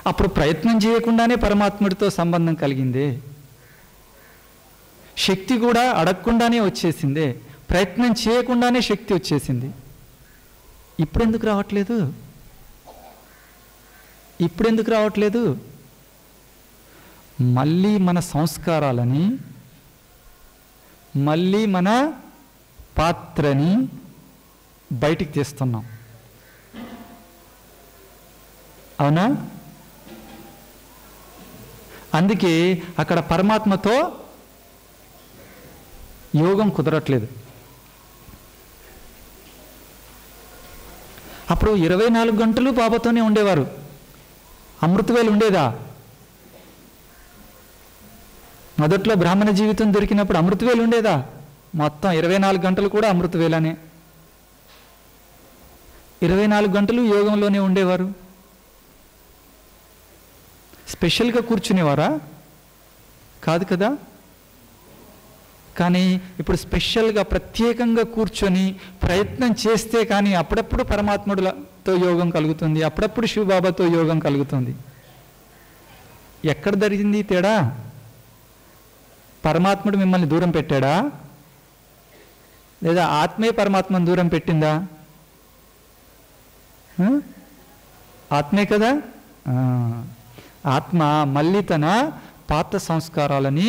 అప్పుడు ప్రయత్నం చేయకుండానే పరమాత్ముడితో సంబంధం కలిగిందే. శక్తి కూడా అడగకుండానే వచ్చేసిందే, ప్రయత్నం చేయకుండానే శక్తి వచ్చేసింది. ఇప్పుడెందుకు రావట్లేదు? ఇప్పుడెందుకు రావట్లేదు? మళ్ళీ మన సంస్కారాలని, మళ్ళీ మన పాత్రని బయటికి తీస్తున్నాం. అవునా? అందుకే అక్కడ పరమాత్మతో యోగం కుదరట్లేదు. అప్పుడు 24 గంటలు బాబాతోనే ఉండేవారు. అమృతవేలు ఉండేదా? మొదట్లో బ్రాహ్మణ జీవితం దొరికినప్పుడు అమృతవేలు ఉండేదా? మొత్తం 24 గంటలు కూడా అమృతవేలనే. 24 గంటలు యోగంలోనే ఉండేవారు. స్పెషల్గా కూర్చునేవారా? కాదు కదా. కానీ ఇప్పుడు స్పెషల్గా ప్రత్యేకంగా కూర్చొని ప్రయత్నం చేస్తే కానీ అప్పుడప్పుడు పరమాత్ముడితో యోగం కలుగుతుంది, అప్పుడప్పుడు శివబాబాతో యోగం కలుగుతుంది. ఎక్కడ జరిగింది తేడా? పరమాత్ముడు మిమ్మల్ని దూరం పెట్టాడా, లేదా ఆత్మే పరమాత్మను దూరం పెట్టిందా? ఆత్మే కదా. ఆత్మ మళ్ళీ తన పాత సంస్కారాలని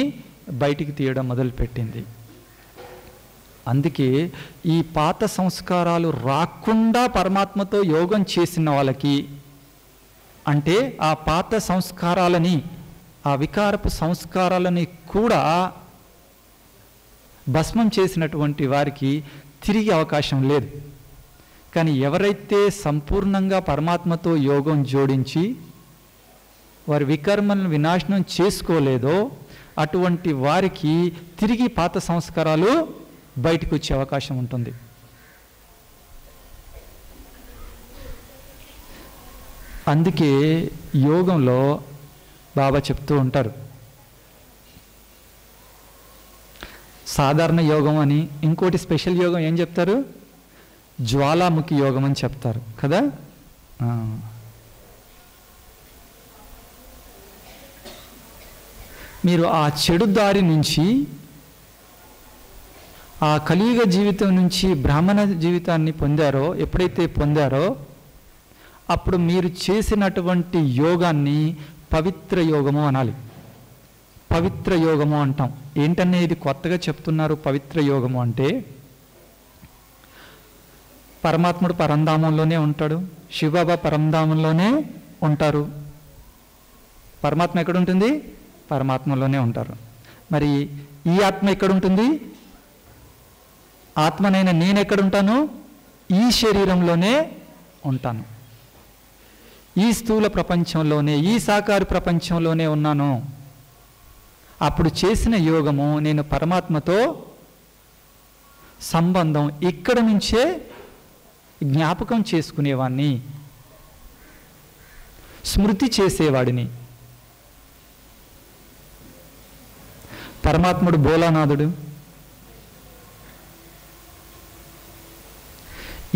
బయటికి తీయడం మొదలుపెట్టింది. అందుకే ఈ పాత సంస్కారాలు రాకుండా పరమాత్మతో యోగం చేసిన వాళ్ళకి, అంటే ఆ పాత సంస్కారాలని, ఆ వికారపు సంస్కారాలని కూడా భస్మం చేసినటువంటి వారికి తిరిగి అవకాశం లేదు. కానీ ఎవరైతే సంపూర్ణంగా పరమాత్మతో యోగం జోడించి వారి వికర్మలను వినాశనం చేసుకోలేదో అటువంటి వారికి తిరిగి పాత సంస్కారాలు బయటకు వచ్చే అవకాశం ఉంటుంది. అందుకే యోగంలో బాబా చెప్తూ ఉంటారు, సాధారణ యోగం అని, ఇంకోటి స్పెషల్ యోగం ఏం చెప్తారు? జ్వాలాముఖి యోగం అని చెప్తారు కదా. మీరు ఆ చెడు దారి నుంచి, ఆ కలియుగ జీవితం నుంచి బ్రాహ్మణ జీవితాన్ని పొందారో, ఎప్పుడైతే పొందారో అప్పుడు మీరు చేసినటువంటి యోగాన్ని పవిత్ర యోగము అనాలి. పవిత్ర యోగము అంటాం. ఏంటనే ఇది కొత్తగా చెప్తున్నారు. పవిత్ర యోగము అంటే పరమాత్ముడు పరంధామంలోనే ఉంటాడు, శివబాబా పరంధామంలోనే ఉంటారు. పరమాత్మ ఎక్కడ ఉంటుంది? పరమాత్మలోనే ఉంటారు. మరి ఈ ఆత్మ ఎక్కడుంటుంది? ఆత్మనైనా నేను ఎక్కడుంటాను? ఈ శరీరంలోనే ఉంటాను, ఈ స్థూల ప్రపంచంలోనే, ఈ సాకార ప్రపంచంలోనే ఉన్నాను. అప్పుడు చేసిన యోగము నేను పరమాత్మతో సంబంధం ఇక్కడ నుంచే జ్ఞాపకం చేసుకునేవాడిని, స్మృతి చేసేవాడిని. పరమాత్ముడు భోలానాథుడు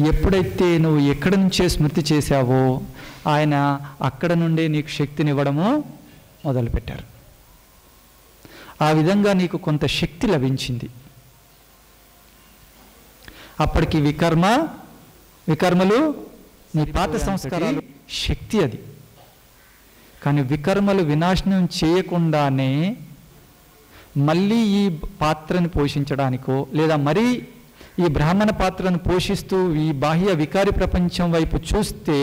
ఎప్పుడైతే నువ్వు ఎక్కడి నుంచే స్మృతి చేశావో ఆయన అక్కడ నుండే నీకు శక్తినివ్వడము మొదలుపెట్టారు. ఆ విధంగా నీకు కొంత శక్తి లభించింది. అప్పటికి వికర్మలు నీ పాత సంస్కారాలు శక్తి అది. కానీ వికర్మలు వినాశనం చేయకుండానే మళ్ళీ ఈ పాత్రను పోషించడానికో, లేదా మరీ ఈ బ్రాహ్మణ పాత్రను పోషిస్తూ ఈ బాహ్య వికారి ప్రపంచం వైపు చూస్తే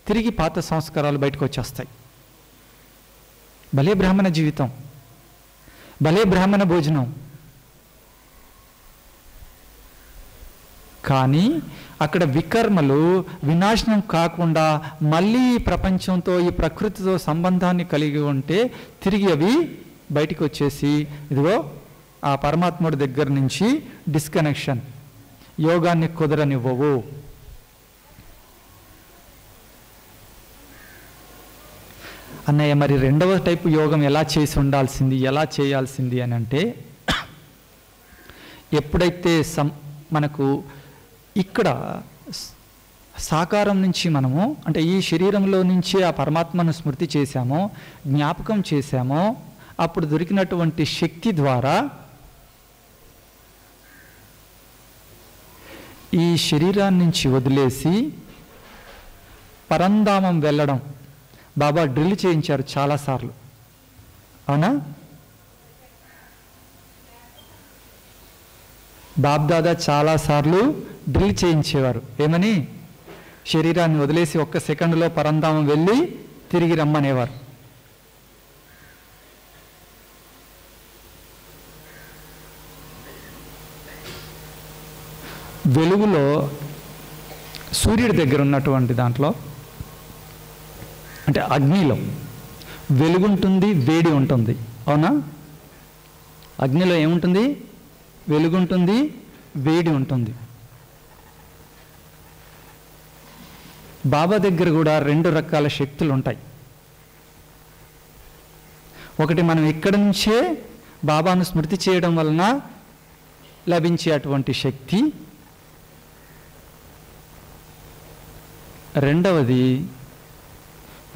తిరిగి పాత సంస్కారాలు బయటకు వచ్చేస్తాయి. భలే బ్రాహ్మణ జీవితం, భలే బ్రాహ్మణ భోజనం. కానీ అక్కడ వికర్మలు వినాశనం కాకుండా మళ్ళీ ఈ ప్రపంచంతో, ఈ ప్రకృతితో సంబంధాన్ని కలిగి ఉంటే తిరిగి అవి బయటికి వచ్చేసి ఇదిగో ఆ పరమాత్ముడి దగ్గర నుంచి డిస్కనెక్షన్, యోగాన్ని కుదరనివ్వవు. అన్నయ్య మరి రెండవ టైపు యోగం ఎలా చేసి ఉండాల్సింది, ఎలా చేయాల్సింది అని అంటే, ఎప్పుడైతే మనకు ఇక్కడ సాకారం నుంచి మనము అంటే ఈ శరీరంలో నుంచి ఆ పరమాత్మను స్మృతి చేశామో, జ్ఞాపకం చేశామో, అప్పుడు దొరికినటువంటి శక్తి ద్వారా ఈ శరీరాన్ని నుంచి వదిలేసి పరంధామం వెళ్ళడం బాబా డ్రిల్ చేయించారు చాలాసార్లు. అవునా? బాబ్దాదా చాలాసార్లు డ్రిల్ చేయించేవారు. ఏమని? శరీరాన్ని వదిలేసి ఒక్క సెకండ్లో పరంధామం వెళ్ళి తిరిగి రమ్మనేవారు. వెలుగులో సూర్యుడి దగ్గర ఉన్నటువంటి దాంట్లో అంటే అగ్నిలో వెలుగుంటుంది, వేడి ఉంటుంది. అవునా? అగ్నిలో ఏముంటుంది? వెలుగుంటుంది, వేడి ఉంటుంది. బాబా దగ్గర కూడా 2 రకాల శక్తులు ఉంటాయి. ఒకటి మనం ఇక్కడి నుంచే బాబాను స్మృతి చేయడం వలన లభించే అటువంటి శక్తి. రెండవది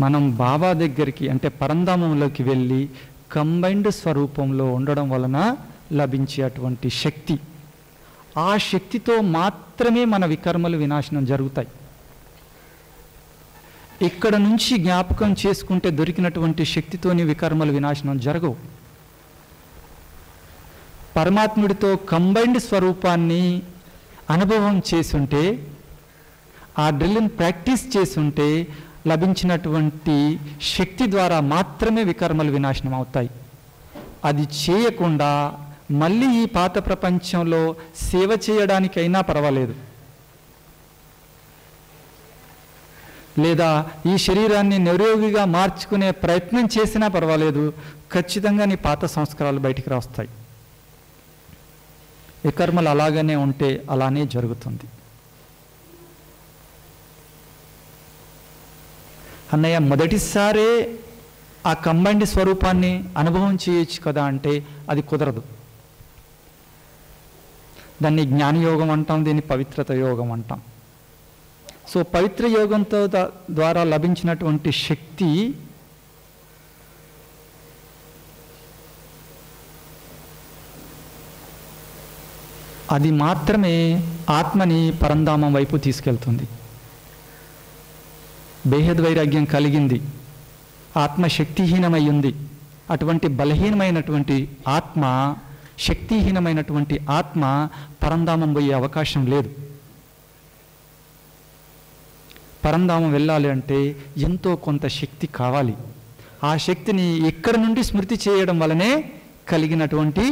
మనం బాబా దగ్గరికి అంటే పరంధామంలోకి వెళ్ళి కంబైన్డ్ స్వరూపంలో ఉండడం వలన లభించే అటువంటి శక్తి. ఆ శక్తితో మాత్రమే మన వికర్మలు వినాశనం జరుగుతాయి. ఇక్కడ నుంచి జ్ఞాపకం చేసుకుంటే దొరికినటువంటి శక్తితోని వికర్మలు వినాశనం జరగవు. పరమాత్ముడితో కంబైన్డ్ స్వరూపాన్ని అనుభవం చేసుంటే, ఆ డ్రిల్ని ప్రాక్టీస్ చేసుంటే లభించినటువంటి శక్తి ద్వారా మాత్రమే వికర్మలు వినాశనం అవుతాయి. అది చేయకుండా మళ్ళీ ఈ పాత ప్రపంచంలో సేవ చేయడానికైనా పర్వాలేదు, లేదా ఈ శరీరాన్ని నిరోగిగా మార్చుకునే ప్రయత్నం చేసినా పర్వాలేదు, ఖచ్చితంగా నీ పాత సంస్కారాలు బయటికి రాస్తాయి. వికర్మలు అలాగనే ఉంటే అలానే జరుగుతుంది. అన్నయ్య మొదటిసారే ఆ కంబైన్డ్ స్వరూపాన్ని అనుభవం చేయొచ్చు కదా అంటే అది కుదరదు. దాన్ని జ్ఞానయోగం అంటాం, దీన్ని పవిత్రత యోగం అంటాం. సో పవిత్ర యోగంతో ద్వారా లభించినటువంటి శక్తి అది మాత్రమే ఆత్మని పరంధామం వైపు తీసుకెళ్తుంది. బేహద్ వైరాగ్యం కలిగింది, ఆత్మ శక్తిహీనమై ఉంది. అటువంటి బలహీనమైనటువంటి ఆత్మ, శక్తిహీనమైనటువంటి ఆత్మ పరంధామం పోయే అవకాశం లేదు. పరంధామం వెళ్ళాలి అంటే ఎంతో కొంత శక్తి కావాలి. ఆ శక్తిని ఎక్కడి నుండి స్మృతి చేయడం వలనే కలిగినటువంటి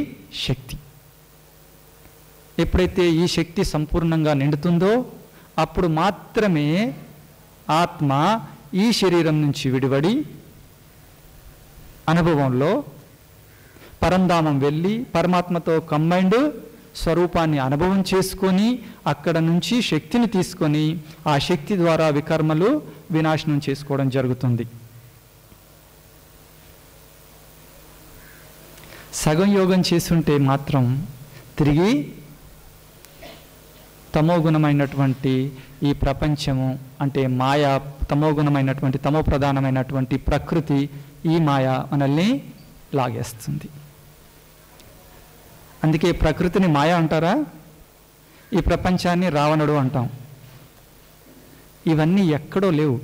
శక్తి. ఎప్పుడైతే ఈ శక్తి సంపూర్ణంగా నిండుతుందో అప్పుడు మాత్రమే ఆత్మ ఈ శరీరం నుంచి విడివడి అనుభవంలో పరంధామం వెళ్ళి పరమాత్మతో కంబైన్డ్ స్వరూపాన్ని అనుభవం చేసుకొని అక్కడ నుంచి శక్తిని తీసుకొని ఆ శక్తి ద్వారా వికర్మలు వినాశనం చేసుకోవడం జరుగుతుంది. సగం యోగం చేసుంటే మాత్రం తిరిగి తమోగుణమైనటువంటి ఈ ప్రపంచము అంటే మాయా, తమోగుణమైనటువంటి తమో ప్రధానమైనటువంటి ప్రకృతి, ఈ మాయ మనల్ని లాగేస్తుంది. అందుకే ప్రకృతిని మాయ అంటారా, ఈ ప్రపంచాన్ని రావణుడు అంటాం. ఇవన్నీ ఎక్కడో లేవు,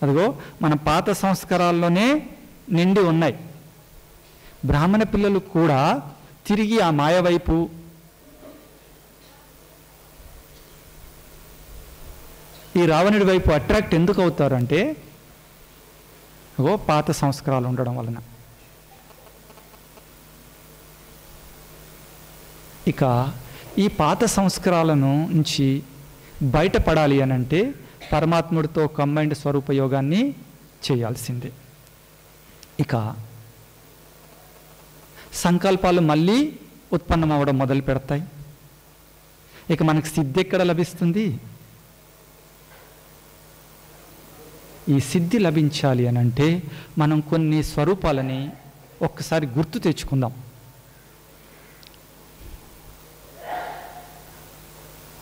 అదిగో మన పాత సంస్కారాల్లోనే నిండి ఉన్నాయి. బ్రాహ్మణ పిల్లలు కూడా తిరిగి ఆ మాయ వైపు, ఈ రావణుడి వైపు అట్రాక్ట్ ఎందుకు అవుతారంటే పాత సంస్కారాలు ఉండడం వలన. ఇక ఈ పాత సంస్కారాలను నుంచి బయటపడాలి అని అంటే పరమాత్ముడితో కంబైన్డ్ స్వరూప యోగాన్ని చేయాల్సిందే. ఇక సంకల్పాలు మళ్ళీ ఉత్పన్నం అవ్వడం మొదలు పెడతాయి. ఇక మనకు సిద్ధి ఎక్కడ లభిస్తుంది? ఈ సిద్ధి లభించాలి అని అంటే మనం కొన్ని స్వరూపాలని ఒక్కసారి గుర్తు తెచ్చుకుందాం.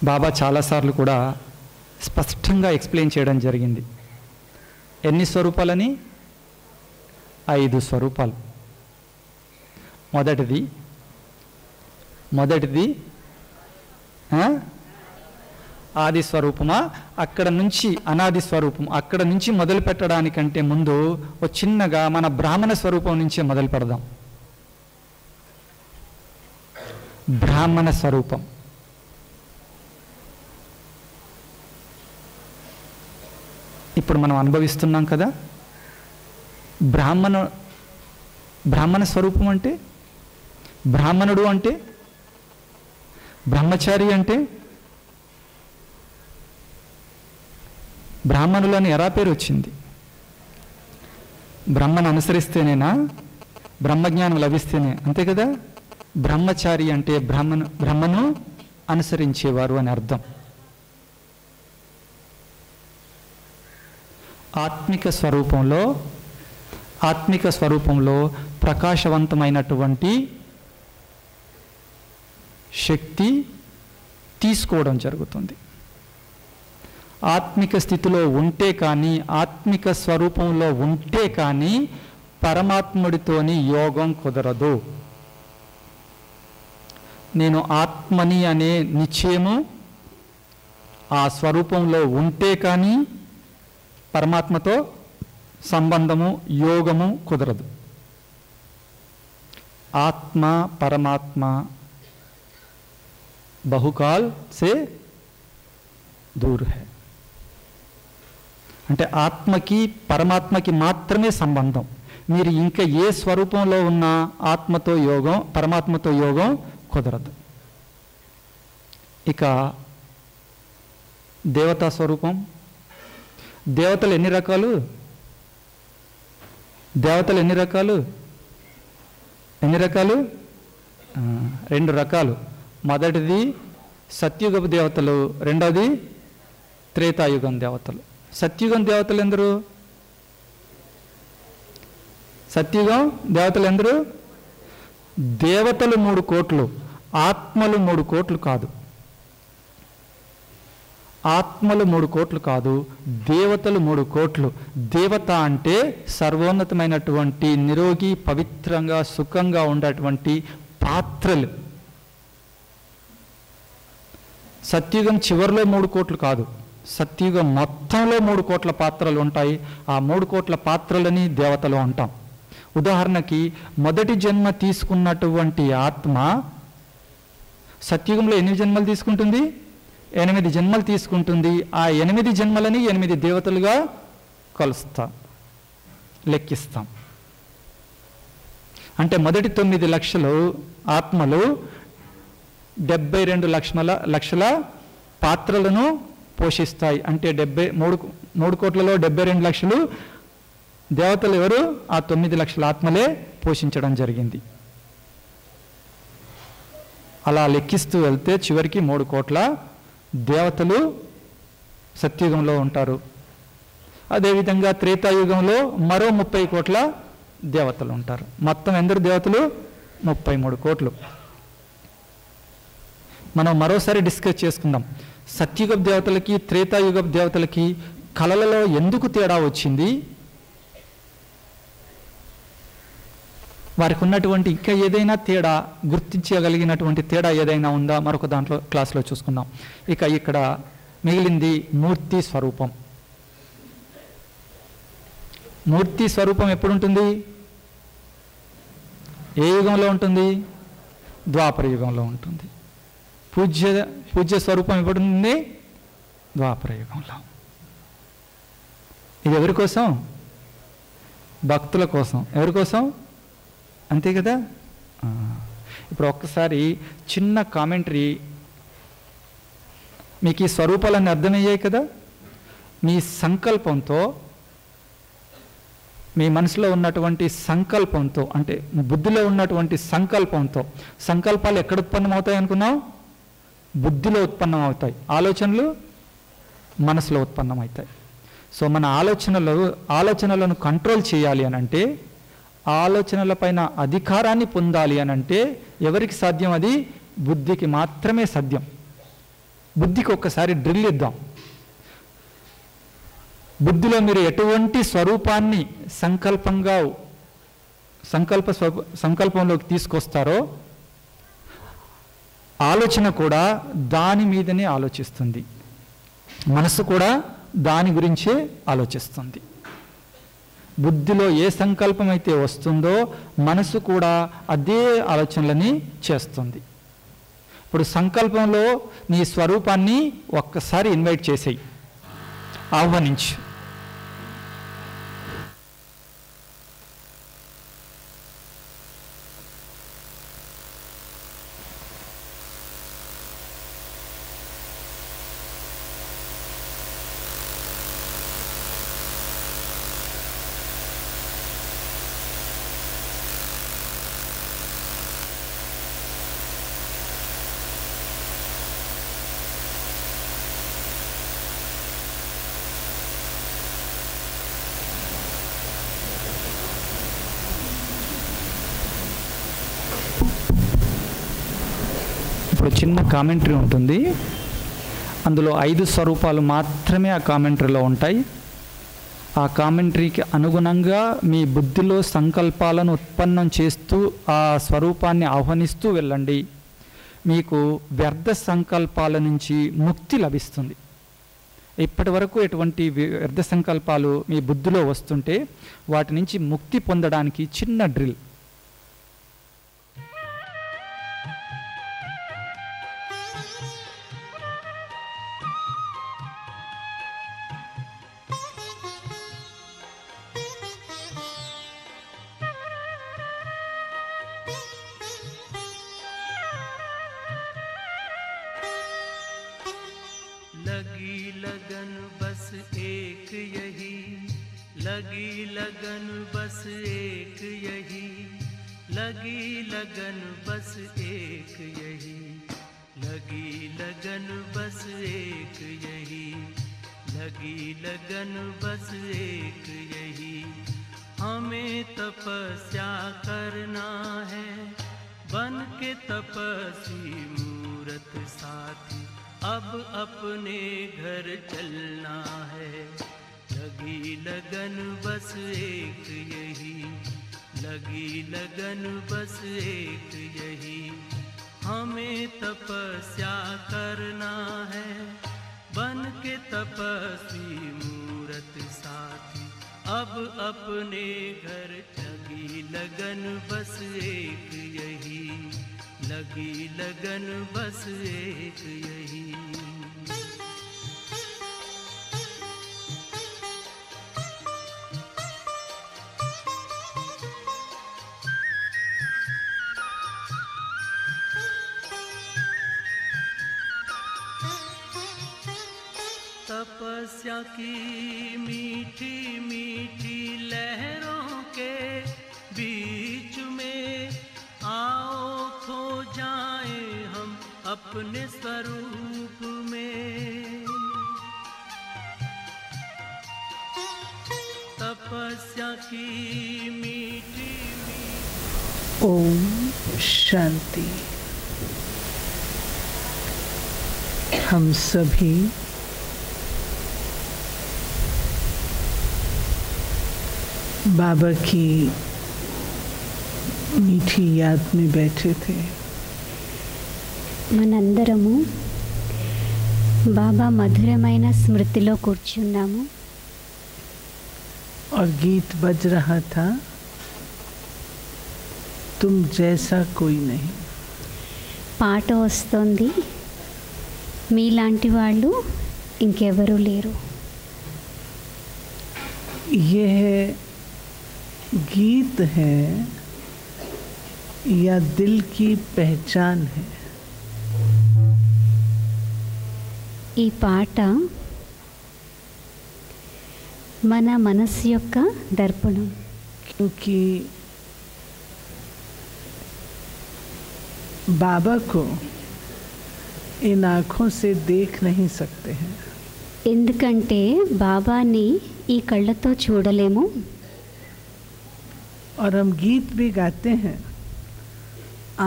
బాబా చాలాసార్లు కూడా స్పష్టంగా ఎక్స్ప్లెయిన్ చేయడం జరిగింది. ఎన్ని స్వరూపాలని? 5 స్వరూపాలు. మొదటిది ఆది స్వరూపమా, అక్కడ నుంచి అనాది స్వరూపం. అక్కడ నుంచి మొదలు పెట్టడానికంటే ముందు చిన్నగా మన బ్రాహ్మణ స్వరూపం నుంచే మొదలు పెడదాం. బ్రాహ్మణ స్వరూపం. ఇప్పుడు మనం అనుభవిస్తున్నాం కదా. బ్రాహ్మణ స్వరూపం అంటే, బ్రాహ్మణుడు అంటే, బ్రహ్మచారి అంటే, బ్రాహ్మణులు అని ఎలా పేరు వచ్చింది? బ్రహ్మను అనుసరిస్తేనేనా? బ్రహ్మజ్ఞానం లభిస్తేనే, అంతే కదా. బ్రహ్మచారి అంటే బ్రహ్మను అనుసరించేవారు అని అర్థం. ఆత్మిక స్వరూపంలో ప్రకాశవంతమైనటువంటి శక్తి తీసుకోవడం జరుగుతుంది. ఆత్మిక స్థితిలో ఉంటే కానీ, ఆత్మిక స్వరూపంలో ఉంటే కానీ పరమాత్ముడితోని యోగం కుదరదు. నేను ఆత్మని అనే నిశ్చయము ఆ స్వరూపంలో ఉంటే కానీ పరమాత్మతో సంబంధము, యోగము కుదరదు. ఆత్మ పరమాత్మ బహుకాల్ సే దూర్ హై. అంటే ఆత్మకి పరమాత్మకి మాత్రమే సంబంధం. మీరు ఇంకా ఏ స్వరూపంలో ఉన్నా ఆత్మతో యోగం, పరమాత్మతో యోగం కుదరదు. ఇక దేవతా స్వరూపం. దేవతలు ఎన్ని రకాలు? 2 రకాలు. మొదటిది సత్యుగపు దేవతలు, రెండవది త్రేతాయుగం దేవతలు. సత్యుగం దేవతలు ఎందరు? సత్యుగం దేవతలు ఎందరు? దేవతలు 3 కోట్లు, ఆత్మలు 3 కోట్లు కాదు. ఆత్మలు 3 కోట్లు కాదు, దేవతలు 3 కోట్లు. దేవత అంటే సర్వోన్నతమైనటువంటి, నిరోగి, పవిత్రంగా, సుఖంగా ఉండేటువంటి పాత్రలు. సత్యుగం చివరిలో 3 కోట్లు కాదు, సత్యుగం మొత్తంలో 3 కోట్ల పాత్రలు ఉంటాయి. ఆ 3 కోట్ల పాత్రలని దేవతలు అంటాం. ఉదాహరణకి మొదటి జన్మ తీసుకున్నటువంటి ఆత్మ సత్యుగంలో ఎన్ని జన్మలు తీసుకుంటుంది? 8 జన్మలు తీసుకుంటుంది. ఆ 8 జన్మలని 8 దేవతలుగా కలుస్తాం, లెక్కిస్తాం. అంటే మొదటి 9 లక్షలు ఆత్మలు 72 లక్షల పాత్రలను పోషిస్తాయి. అంటే 3 కోట్లలో 72 లక్షలు దేవతలు ఎవరు? ఆ 9 లక్షల ఆత్మలే పోషించడం జరిగింది. అలా లెక్కిస్తూ వెళ్తే చివరికి 3 కోట్ల దేవతలు సత్యుగంలో ఉంటారు. అదేవిధంగా త్రేతాయుగంలో మరో 30 కోట్ల దేవతలు ఉంటారు. మొత్తం ఎందరు దేవతలు? 33 కోట్లు. మనం మరోసారి డిస్కస్ చేసుకుందాం. సత్యుగ దేవతలకి, త్రేతాయుగ దేవతలకి కళలలో ఎందుకు తేడా వచ్చింది? వారికి ఉన్నటువంటి ఇంకా ఏదైనా తేడా, గుర్తించగలిగినటువంటి తేడా ఏదైనా ఉందా? మరొక దాంట్లో క్లాస్లో చూసుకుందాం. ఇక ఇక్కడ మిగిలింది మూర్తి స్వరూపం. మూర్తి స్వరూపం ఎప్పుడు ఉంటుంది? ఏ యుగంలో ఉంటుంది? ద్వాపర యుగంలో ఉంటుంది. పూజ్య స్వరూపం ఎప్పుడు ఉంటుంది? ద్వాపర యుగంలో. ఇది ఎవరి కోసం? భక్తుల కోసం. ఎవరి కోసం? అంతే కదా. ఇప్పుడు ఒక్కసారి చిన్న కామెంటరీ. మీకు ఈ స్వరూపాలన్నీ అర్థమయ్యాయి కదా. మీ సంకల్పంతో, మీ మనసులో ఉన్నటువంటి సంకల్పంతో, అంటే బుద్ధిలో ఉన్నటువంటి సంకల్పంతో, సంకల్పాలు ఎక్కడ ఉత్పన్నమవుతాయి అనుకున్నాం? బుద్ధిలో ఉత్పన్నం అవుతాయి. ఆలోచనలు మనసులో ఉత్పన్నమవుతాయి. సో మన ఆలోచనలను కంట్రోల్ చేయాలి అని అంటే, ఆలోచనలపైన అధికారాన్ని పొందాలి అని అంటే ఎవరికి సాధ్యం? అది బుద్ధికి మాత్రమే సాధ్యం. బుద్ధికి ఒక్కసారి డ్రిల్ ఇద్దాం. బుద్ధిలో మీరు ఎటువంటి స్వరూపాన్ని సంకల్పంలోకి తీసుకొస్తారో ఆలోచన కూడా దాని మీదనే ఆలోచిస్తుంది, మనసు కూడా దాని గురించే ఆలోచిస్తుంది. బుద్ధిలో ఏ సంకల్పం అయితే వస్తుందో మనసు కూడా అదే ఆలోచనలని చేస్తుంది. ఇప్పుడు సంకల్పంలో నీ స్వరూపాన్ని ఒక్కసారి ఇన్వైట్ చేసేయి, ఆహ్వానించు. ఇప్పుడు చిన్న కామెంటరీ ఉంటుంది, అందులో 5 స్వరూపాలు మాత్రమే ఆ కామెంటరీలో ఉంటాయి. ఆ కామెంటరీకి అనుగుణంగా మీ బుద్ధిలో సంకల్పాలను ఉత్పన్నం చేస్తూ ఆ స్వరూపాన్ని ఆహ్వానిస్తూ వెళ్ళండి. మీకు వ్యర్థ సంకల్పాల నుంచి ముక్తి లభిస్తుంది. ఇప్పటి వరకు ఎటువంటి వ్యర్థ సంకల్పాలు మీ బుద్ధిలో వస్తుంటే వాటి నుంచి ముక్తి పొందడానికి చిన్న డ్రిల్. लगी लगन बस एक यही, लगी लगन बस एक यही, लगी लगन बस एक यही, लगी लगन बस एक यही, लगी लगन बस एक यही। हमें तपस्या करना है बन के तपस्वी मूरत साथी, अब अपने घर चलना है। लगी लगन बस एक यही, लगी लगन बस एक यही। हमें तपस्या करना है बन के तपस्वी मूरत साथी, अब अपने घर। लगी लगन बस एक यही, लगी लगन बस एक यही। तपस्या की मीठी मीठी लहरों के बीच में आओ खो जाएं हम अपने स्वरूप में। तपस्या की मीठी मीठी। ओम शांति। हम सभी बाबा की मीठी याद में बैठे थे। మనందరము బాబా మధురమైన స్మృతిలో కూర్చున్నాము. और गीत बज रहा था, तुम जैसा कोई नहीं। పాట వస్తుంది, మీలాంటి వాళ్ళు ఇంకెవరూ లేరు. यह गीत है या दिल की पहचान है? ఈ పాట మన మనస్సు యొక్క దర్పణం. क्योंकि बाबा को इन आँखों से देख नहीं सकते हैं। ఎందుకంటే బాబాని ఈ కళ్ళతో చూడలేము. और हम गीत भी गाते हैं,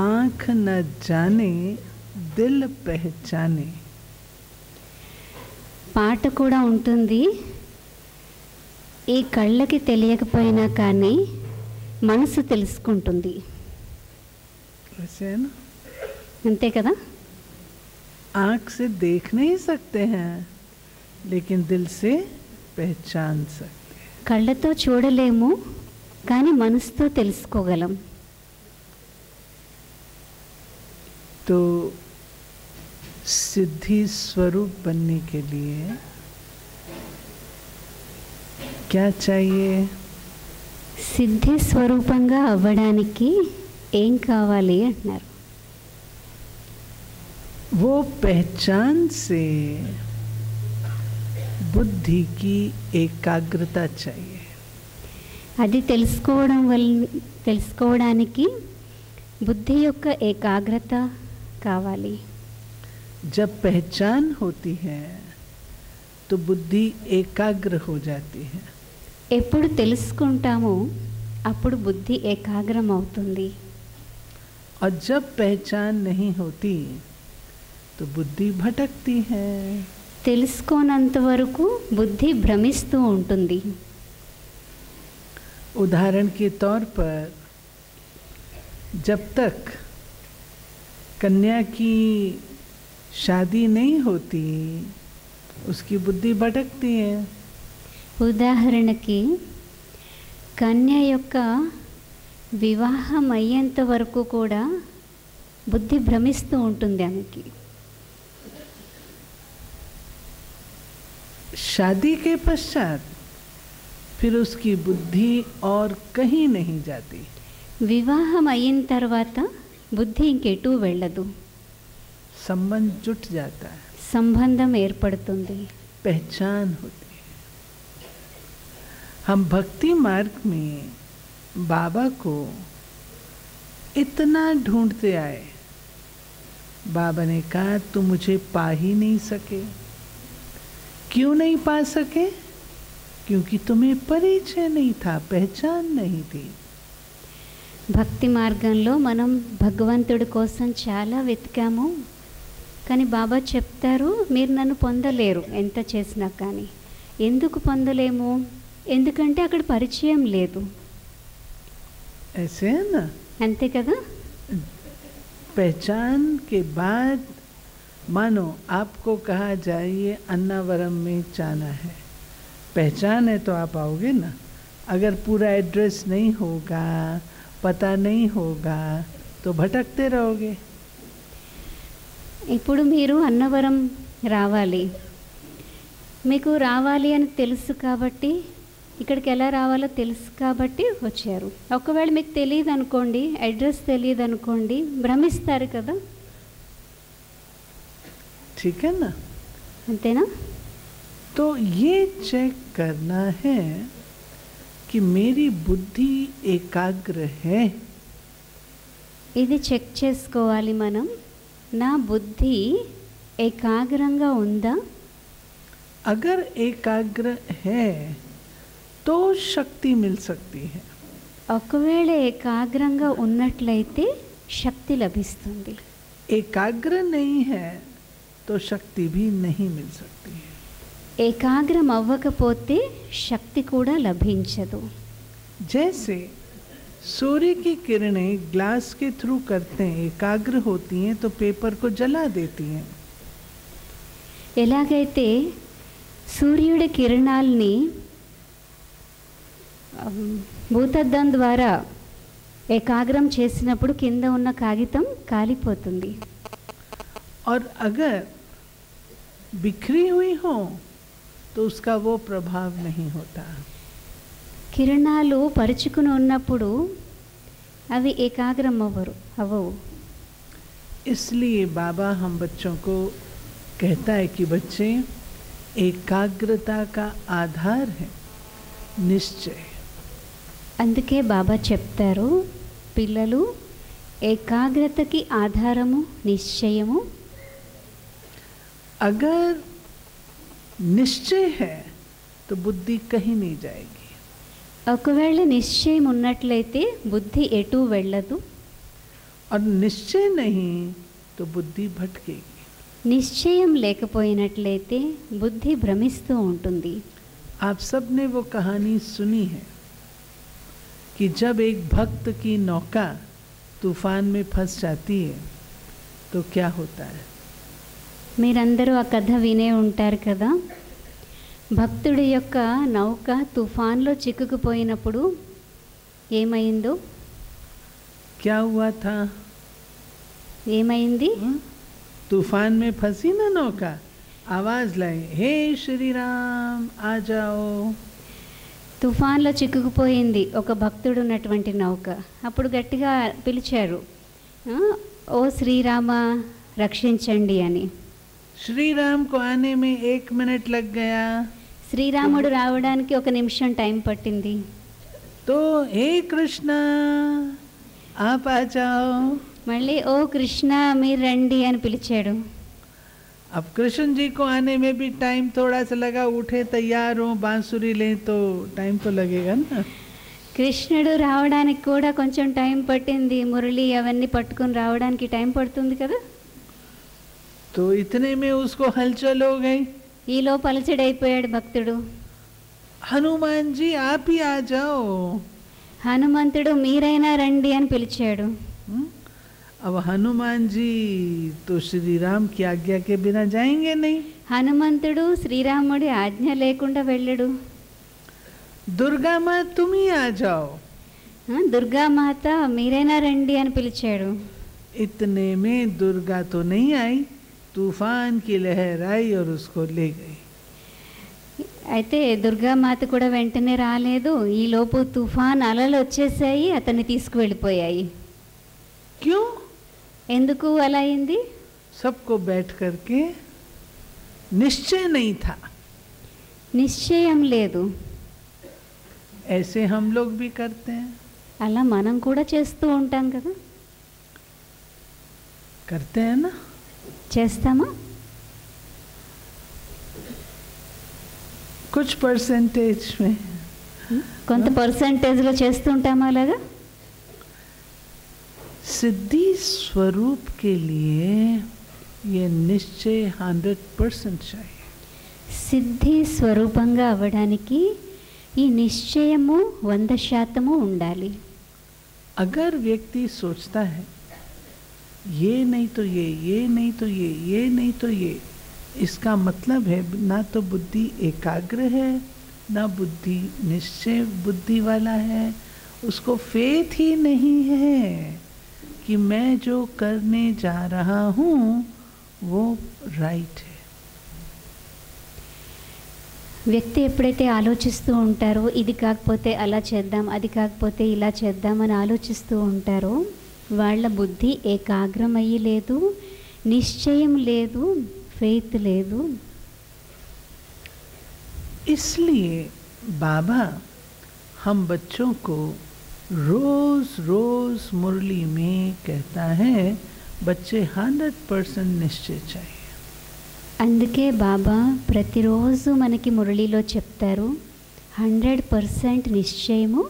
आँख न जाने दिल पहचाने। పాట కూడా ఉంటుంది, ఈ కళ్ళకి తెలియకపోయినా కానీ మనసు తెలుసుకుంటుంది. वैसे है ना, అంతే కదా? आँख से देख नहीं सकते हैं लेकिन दिल से पहचान सकते हैं. కళ్ళతో చూడలేము కానీ మనసుతో తెలుసుకోగలం. तो सिद्धि स्वरूप बनने के लिए क्या चाहिए? సిద్ధి స్వరూపంగా అవ్వడానికి ఏం కావాలి అంటున్నారు. वो पहचान से बुद्धि की एकाग्रता चाहिए. అది తెలుసుకోవడానికి బుద్ధి యొక్క ఏకాగ్రత కావాలి. जब पहचान होती है तो बुद्धि एकाग्र हो जाती है. ఎప్పుడు తెలుసుకుంటామో అప్పుడు బుద్ధి ఏకాగ్రం అవుతుంది. और जब पहचान नहीं होती तो बुद्धि भटकती है. తెలుసుకోనంత వరకు బుద్ధి భ్రమిస్తూ ఉంటుంది. उदाहरण के तौर पर जब तक कन्या की शादी नहीं होती उसकी बुद्धि भटकती है. ఉదాహరణకి కన్య యొక్క వివాహం అయ్యేంత వరకు కూడా బుద్ధి భ్రమిస్తూ ఉంటుంది ఆమెకి. शादी के पश्चात फिर उसकी बुद्धि और कहीं नहीं जाती. వివాహం అయిన తర్వాత బుద్ధి ఇంకెటూ వెళ్ళదు. संबंध जुट जाता है, సంబంధం ఏర్పడుతుంది. पहचान होती है. हम भक्ति मार्ग में बाबा को इतना ढूंढते आए. बाबा ने कहा तुम मुझे पा ही नहीं सके. क्यों नहीं पा सके? क्योंकि तुम्हें परिचय नहीं था, पहचान नहीं थी. భక్తి మార్గంలో మనం భగవంతుడి కోసం చాలా వెతికాము, కానీ బాబా చెప్తారు మీరు నన్ను పొందలేరు ఎంత చేసినా కానీ. ఎందుకు పొందలేము? ఎందుకంటే అక్కడ పరిచయం లేదు. ऐसे है ना, అంతే కదా? पहचान के बाद मानो आपको कहा जाए ये अन्नावरम में जाना है, पहचान है तो आप आओगे ना. अगर पूरा एड्रेस नहीं होगा, पता नहीं होगा तो भटकते रहोगे. ఇప్పుడు మీరు అన్నవరం రావాలి, మీకు రావాలి అని తెలుసు కాబట్టి ఇక్కడికి ఎలా రావాలో తెలుసు కాబట్టి వచ్చారు. ఒకవేళ మీకు తెలియదు అనుకోండి, అడ్రస్ తెలియదు అనుకోండి, భ్రమిస్తారు కదా. ठीक है ना. అంతేనా? तो ये चेक करना है कि मेरी बुद्धि एकाग्र है. ఇది చెక్ చేసుకోవాలి మనం. నా బుద్ధి ఏకాగ్రంగా ఉందా? अगर एकाग्र है तो शक्ति मिल सकती है. ఒకవేళ ఏకాగ్రంగా ఉన్నట్లయితే శక్తి లభిస్తుంది. एकाग्र नहीं है तो शक्ति भी नहीं मिल सकती है. ఏకాగ్రం అవ్వకపోతే శక్తి కూడా లభించదు. जैसे सूर्य की किरणें ग्लास के थ्रू करते हैं, एकाग्र होती हैं तो पेपर को जला देती हैं. ఎలాగైతే సూర్యుడి కిరణాల్ని భూతద్దం ద్వారా ఏకాగ్రం చేసినప్పుడు కింద ఉన్న కాగితం కాలిపోతుంది. और अगर बिखरी हुई हो तो उसका वो प्रभाव नहीं होता. కిరణాలు పరుచుకుని ఉన్నప్పుడు అవి ఏకాగ్రం అవ్వవు. इसलिए बाबा हम बच्चों को कहता है कि बच्चे एकाग्रता का आधार है निश्चय. అందుకే బాబా చెప్తారు పిల్లలు ఏకాగ్రతకి ఆధారము నిశ్చయము. अगर निश्चय है तो बुद्धि कहीं नहीं जाएगी. ఒకవేళ నిశ్చయం ఉన్నట్లయితే బుద్ధి ఎటు వెళ్ళదు. और निश्चय नहीं तो बुद्धि भटकेगी. నిశ్చయం లేకపోయినట్లయితే బుద్ధి భ్రమిస్తూ ఉంటుంది. आप सब ने वो कहानी सुनी है कि जब एक भक्त की नौका तूफान में फंस जाती है तो क्या होता है। మీరందరూ ఆ కథ వినే ఉంటారు కదా. భక్తుడి యొక్క నౌక తుఫాన్లో చిక్కుకుపోయినప్పుడు ఏమైందో. क्या हुआ था? ఏమైంది? तूफान में फंसी ना नौका, आवाज लाई, हे श्री राम आ जाओ. తుఫాన్లో చిక్కుకుపోయింది ఒక భక్తుడు ఉన్నటువంటి నౌక. అప్పుడు గట్టిగా పిలిచారు, ఓ శ్రీరామ రక్షించండి అని. श्री राम को आने में 1 मिनट लग गया. శ్రీరాముడు రావడానికి 1 నిమిషం టైం పట్టింది. तो हे कृष्ण आप आ जाओ. మళ్ళీ ఓ కృష్ణ మీరు రండి అని పిలిచాడు. अब कृष्ण जी को आने में भी टाइम थोड़ा सा लगा. उठे तैयार हो, बांसुरी लें तो टाइम तो लगेगा ना. కృష్ణుడు రావడానికి కూడా కొంచెం టైం పట్టింది. మురళి అవన్నీ పట్టుకొని రావడానికి టైం పడుతుంది కదా. तो इतने में उसको हलचल हो गई. ఈలో పలచడైపోయాడు భక్తుడు. हनुमान जी आप ही आ जाओ. హనుమంతుడు మీరైనా రండి అని పిలిచాడు. अब हनुमान जी तो श्री राम की आज्ञा के बिना जाएंगे नहीं. హనుమంతుడు శ్రీరాముడి ఆజ్ఞ లేకుండా వెళ్ళడు. दुर्गा माँ तुम ही आ जाओ. దుర్గామాత మీరైనా రండి అని పిలిచాడు. इतने में दुर्गा तो नहीं आई. तूफान की लहर आई और उसको ले गई. అయితే దుర్గామాత కూడా వెంటనే రాలేదు. ఈలోపు తుఫాన్ అలలు వచ్చేసాయి, అతన్ని తీసుకువెళ్ళిపోయాయి. क्यों? ఎందుకు అలా అయింది? सबको बैठ करके निश्चय नहीं था. నిశ్చయం లేదు. ऐसे हम लोग भी करते हैं. అలా మనం కూడా చేస్తూ ఉంటాం కదా. करते हैं ना. చేస్తామా? कुछ परसेंटेज में. కొంత పర్సంటేజ్లో చేస్తుంటామా అలాగా? सिद्धि स्वरूप के लिए ये निश्चय 100% चाहिए. సిద్ధి స్వరూపంగా అవ్వడానికి ఈ నిశ్చయము 100% ఉండాలి. अगर व्यक्ति सोचता है ये नहीं तो ये नहीं तो ये नहीं तो ये, इसका मतलब है ना तो बुद्धि एकाग्र है, ना बुद्धि निश्चय बुद्धि वाला है. उसको फेथ ही नहीं है कि मैं जो करने जा रहा हूँ वो राइट है. వ్యక్తి ఎప్పుడైతే ఆలోచిస్తూ ఉంటారో ఇది కాకపోతే అలా చేద్దాం, అది కాకపోతే ఇలా చేద్దాం అని ఆలోచిస్తూ ఉంటారో వాళ్ళ బుద్ధి ఏకాగ్రమయ్యి లేదు, నిశ్చయం లేదు, ఫెయిత్ లేదు. इसलिए बाबा हम बच्चों को रोज रोज मुरली में कहता है बच्चे 100% निश्चय चाहिए. అందుకే బాబా ప్రతిరోజు మనకి మురళిలో చెప్తారు 100% నిశ్చయము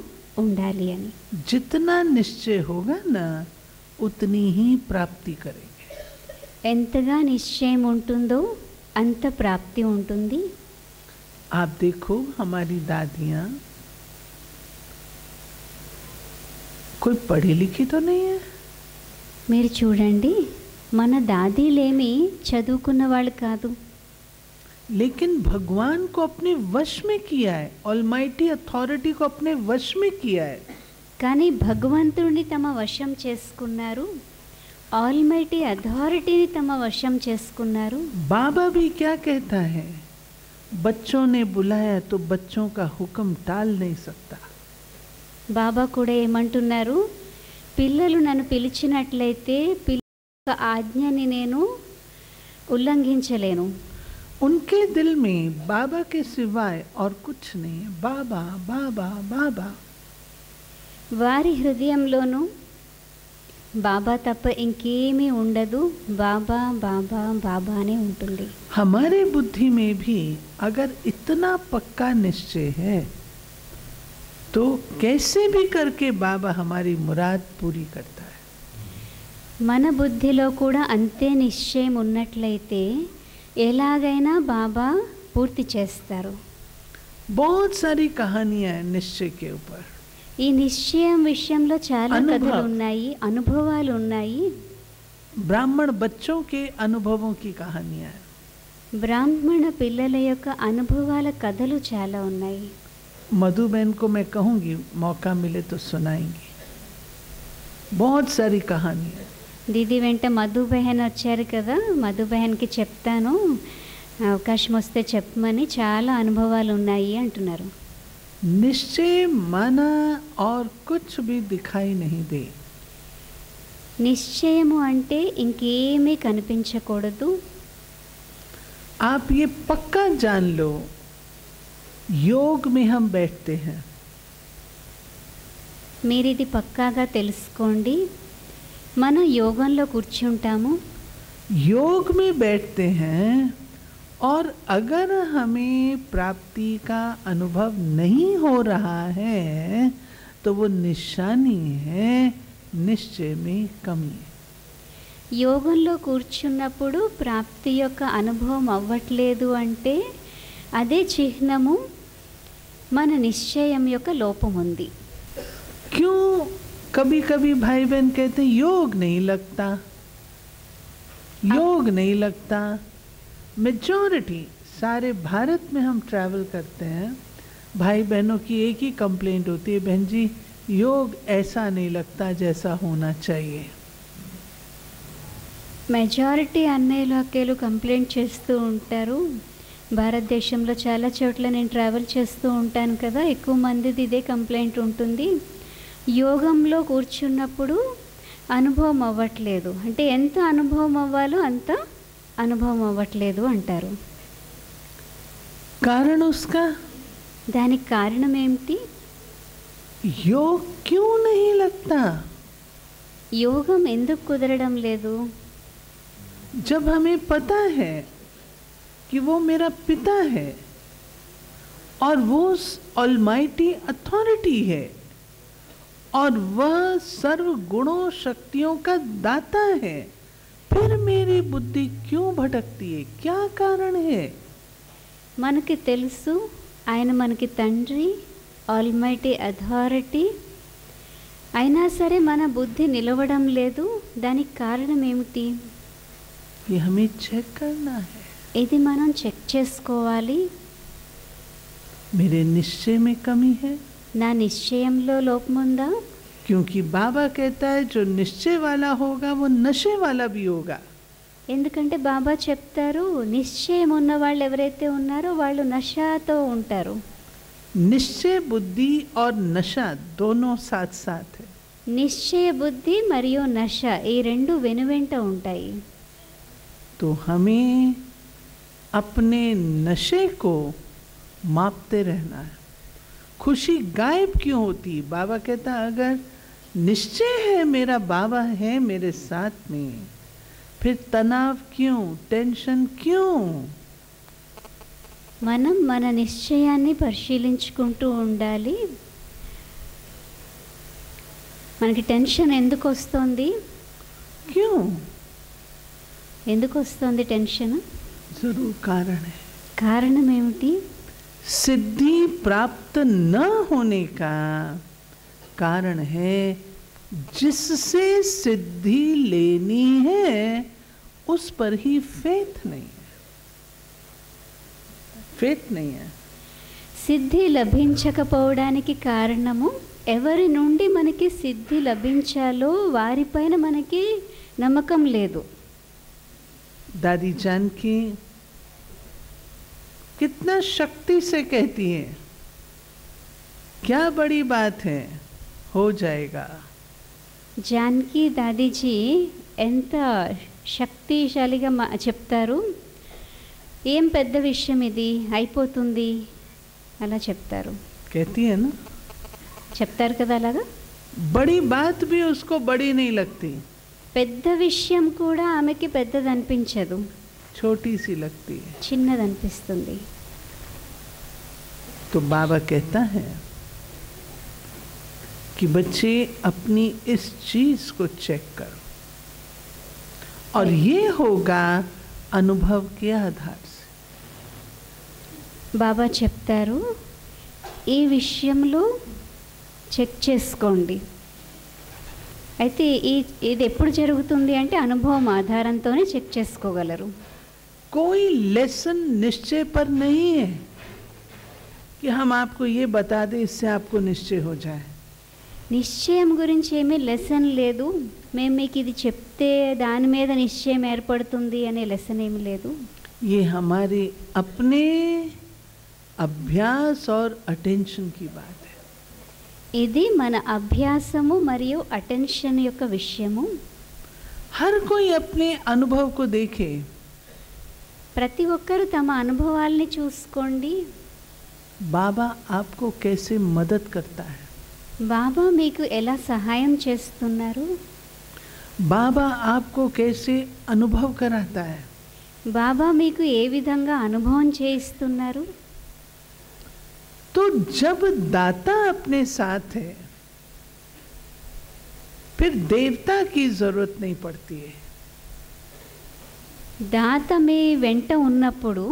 ఉండాలి అని. जितना निश्चय होगा ना उतनी ही प्राप्ति करेंगे. ఎంతగా నిశ్చయం ఉంటుందో అంత ప్రాప్తి ఉంటుంది. आप देखो हमारी दादियाँ कोई पढ़ी लिखी तो नहीं है. మీరు చూడండి, మన దాదీలేమి చదువుకున్న వాళ్ళు కాదు. लेकिन भगवान को अपने वश में किया है. ऑलमाइटी अथॉरिटी को अपने वश में किया है. కానీ భగవంతుడిని తమ వశం చేసుకున్నారు, ఆల్మైటీ అథారిటీని తమ వశం చేసుకున్నారు. बाबा भी क्या कहता है, बच्चों ने बुलाया तो बच्चों का हुक्म टाल नहीं सकता. బాబా కూడా ఏమంటున్నారు, పిల్లలు నన్ను పిలిచినట్లయితే పిల్లల యొక్క ఆజ్ఞని నేను ఉల్లంఘించలేను. उनके दिल में बाबा के सिवाय और कुछ नहीं है. बाबा बाबा बाबा. వారి హృదయంలోనూ బాబా తప్ప ఇంకేమీ ఉండదు. బాబా బాబా బాబా అనే ఉంటుంది. हमारे बुद्धि में भी अगर इतना पक्का निश्चय है तो कैसे भी करके बाबा हमारी मुराद पूरी करता है. మన బుద్ధిలో కూడా అంతే నిశ్చయం ఉన్నట్లయితే ఎలాగైనా బాబా పూర్తి చేస్తారు. बहुत सारी कहानियां हैं निश्चय के ऊपर। ఈ నిశ్చయం విషయంలో చాలా అనుభవ. కథలు ఉన్నాయి, అనుభవాలు ఉన్నాయి. ब्राह्मण बच्चों के अनुभवों की कहानियां हैं। బ్రాహ్మణ పిల్లల యొక్క అనుభవాల కథలు చాలా ఉన్నాయి. मधु बहन को मैं कहूँगी मौका मिले तो सुनाएंगी। बहुत सारी कहानियां। దీది వెంట మధు బెహన్ వచ్చారు కదా, మధు బెహన్కి చెప్తాను, అవకాశం వస్తే చెప్పమని, చాలా అనుభవాలు ఉన్నాయి అంటున్నారు. निश्चय माना और कुछ भी दिखाई नहीं दे। నిశ్చయము అంటే ఇంకేమీ కనిపించకూడదు. आप ये पक्का जान लो, योग में हम बैठते हैं, మీరు ఇది పక్కాగా తెలుసుకోండి, మనం యోగంలో కూర్చుంటాము. योग में बैठते हैं और अगर हमें प्राप्ति का अनुभव नहीं हो रहा है तो वो निशानी है निश्चय में कमी। యోగంలో కూర్చున్నప్పుడు ప్రాప్తి యొక్క అనుభవం అవ్వట్లేదు అంటే అదే చిహ్నము మన నిశ్చయం యొక్క లోపం ఉంది. क्यों कभी कभी भाई बहन कहते हैं योग नहीं लगता, योग नहीं लगता। मेजॉरिटी सारे भारत में हम ट्रैवल करते हैं, भाई बहनों की एक ही कंप्लेंट होती है, बहन जी योग ऐसा नहीं लगता जैसा होना चाहिए। మెజారిటీ అన్నయ్యలు అక్కలు కంప్లైంట్ చేస్తూ ఉంటారు. భారతదేశంలో చాలా చోట్ల నేను ట్రావెల్ చేస్తూ ఉంటాను కదా, ఎక్కువ మందిది ఇదే కంప్లైంట్ ఉంటుంది. యోగంలో కూర్చున్నప్పుడు అనుభవం అవ్వట్లేదు, అంటే ఎంత అనుభవం అవ్వాలో అంత అనుభవం అవ్వట్లేదు అంటారు. कारण उसका దానికి కారణం ఏమిటి? योग क्यों नहीं लगता? యోగం ఎందుకు కుదరడం లేదు? जब हमें पता है कि वो मेरा पिता है और वो ऑलमाइटी अथॉरिटी है और वह सर्व गुणों शक्तियों का दाता है, फिर मेरी बुद्धि क्यों भटकती है? क्या कारण है? మనకి తెలుసు ఆయన మనకి తండ్రి, ఆల్మైటీ అథారిటీ, అయినా సరే మన బుద్ధి నిలవడం లేదు. దానికి కారణం ఏమిటి? ये हमें चेक करना है। ఇది మనం చెక్ చేసుకోవాలి. मेरे निश्चय में कमी है, నా నిశ్చయంలో లోపం ఉందా? क्योंकि बाबा कहता है जो निश्चय वाला होगा वो नशे वाला भी होगा। ఎందుకంటే బాబా చెప్తారు, నిశ్చయం ఉన్న వాళ్ళు ఎవరైతే ఉన్నారో వాళ్ళు నషాతో ఉంటారు. निश्चय बुद्धि और नशा दोनों साथ साथ है। నిశ్చయ బుద్ధి మరియు నష ఈ రెండు వెనువెంట ఉంటాయి. तो हमें अपने नशे को मापते रहना है। खुशी गायब क्यों होती? बाबा कहता अगर निश्चय है मेरा बाबा है मेरे साथ में, फिर तनाव क्यों, टेंशन क्यों? మనం మన నిశ్చయాన్ని పరిశీలించుకుంటూ ఉండాలి. మనకి టెన్షన్ ఎందుకు వస్తుంది? क्यों? ఎందుకు వస్తుంది టెన్షన్? जरूर कारण है। కారణం ఏమిటి? सिद्धि प्राप्त न होने का कारण है जिससे सिद्धि लेनी है उस पर ही फेथ नहीं है। फेथ नहीं है। సిద్ధి లభించకపోవడానికి కారణము ఎవరి నుండి మనకి సిద్ధి లభించాలో వారిపైన మనకి నమ్మకం లేదు. दादी जानकी कितना शक्ति से कहती है, क्या बड़ी बात है, हो जाएगा। జానకి దాదీజీ ఎంత శక్తిశాలిగా చెప్తారు, ఏం పెద్ద విషయం ఇది, అయిపోతుంది అలా చెప్తారు. कहती है ना, చెప్తారు కదా అలాగా. बड़ी बात भी उसको बड़ी नहीं लगती, పెద్ద విషయం కూడా ఆమెకి పెద్దది అనిపించదు, छोटी सी लगती है। చిన్నది అనిపిస్తుంది. तो बाबा कहता है कि बच्चे अपनी इस चीज को चेक करो और ये होगा अनुभव के आधार से। బాబా చెప్తారు, ఈ విషయంలో చెక్ చేసుకోండి. అయితే ఇది ఎప్పుడు జరుగుతుంది అంటే అనుభవం ఆధారంతోనే చెక్ చేసుకోగలరు. कोई लेसन निश्चय पर नहीं है कि हम आपको ये बता दें इससे आपको निश्चय हो जाए. నిశ్చయం గురించి ఏమీ లెసన్ లేదు. మేము మీకు ఇది చెప్తే దాని మీద నిశ్చయం ఏర్పడుతుంది అనే లెసన్ ఏమి లేదు. ये हमारे अपने अभ्यास और अटेंशन की बात है. ఇది మన అభ్యాసము మరియు అటెన్షన్ యొక్క విషయము. हर कोई अपने अनुभव को देखे. ప్రతి ఒక్కరు తమ అనుభవాల్ని చూసుకోండి. बाबा आपको कैसे मदद करता है. బాబా మీకు ఎలా సహాయం చేస్తున్నారు. बाबा आपको कैसे अनुभव कराता है. బాబా మీకు ఏ విధంగా అనుభవం చేయిస్తున్నారు. तो जब दाता अपने साथ है फिर देवता की जरूरत नहीं पड़ती है. దాత మీ వెంట ఉన్నప్పుడు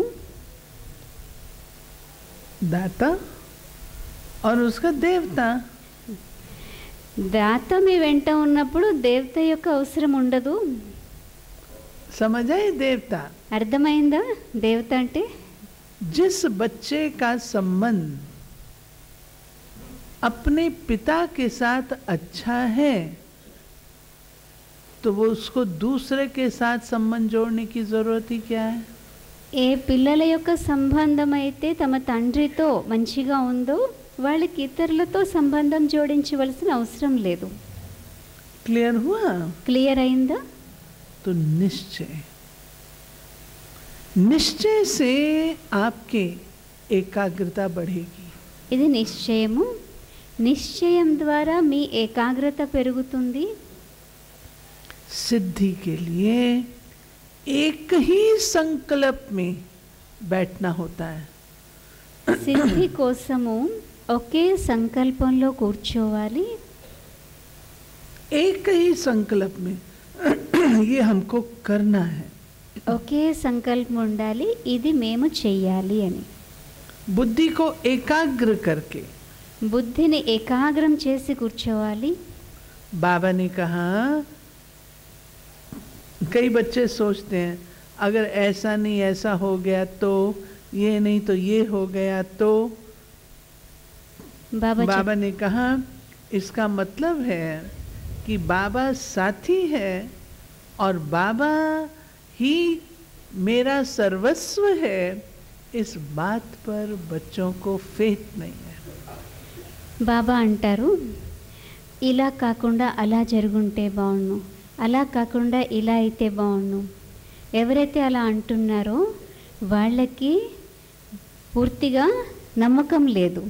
दाता और उसका देवता. దాత మీ వెంట ఉన్నప్పుడు దేవత యొక్క అవసరం ఉండదు. समझ आए. देवता అర్థమైందా? దేవత అంటే जिस बच्चे का संबंध अपने पिता के साथ अच्छा है तो वो उसको दूसरे के साथ संबंध जोड़ने की जरूरत ही क्या है. ఏ పిల్లల యొక్క సంబంధం అయితే తమ తండ్రితో మంచిగా ఉందో వాళ్ళకి ఇతరులతో సంబంధం జోడించవలసిన అవసరం లేదు. क्लियर हुआ. క్లియర్ అయిందా? तो निश्चय, निश्चय से आपके एकाग्रता बढ़ेगी. ఇది నిశ్చయము. నిశ్చయం ద్వారా మీ ఏకాగ్రత పెరుగుతుంది. सिद्धि के लिए एक ही संकल्प में बैठना होता है. సిద్ధి కోసము ఒకే సంకల్పంలో కూర్చోవాలి. एक ही संकल्प में ये हमको करना है. ఒకే సంకల్పం ఉండాలి, ఇది మేము చెయ్యాలి అని. बुद्धि को एकाग्र करके బుద్ధిని ఏకాగ్రం చేసి కూర్చోవాలి. बाबा ने कहा, कई बच्चे सोचते हैं अगर ऐसा नहीं ऐसा हो गया तो, ये नहीं तो ये हो गया तो. बाबा ने कहा इसका मतलब है कि बाबा साथी है और बाबा ही मेरा सर्वस्व है. इस बात पर बच्चों को फेथ नहीं है. బాబా అంటారు, ఇలా కాకుండా అలా జరుగుంటే బాగుండు, అలా కాకుండా ఇలా అయితే బాగుండు. ఎవరైతే అలా అంటున్నారో వాళ్ళకి పూర్తిగా నమ్మకం లేదు.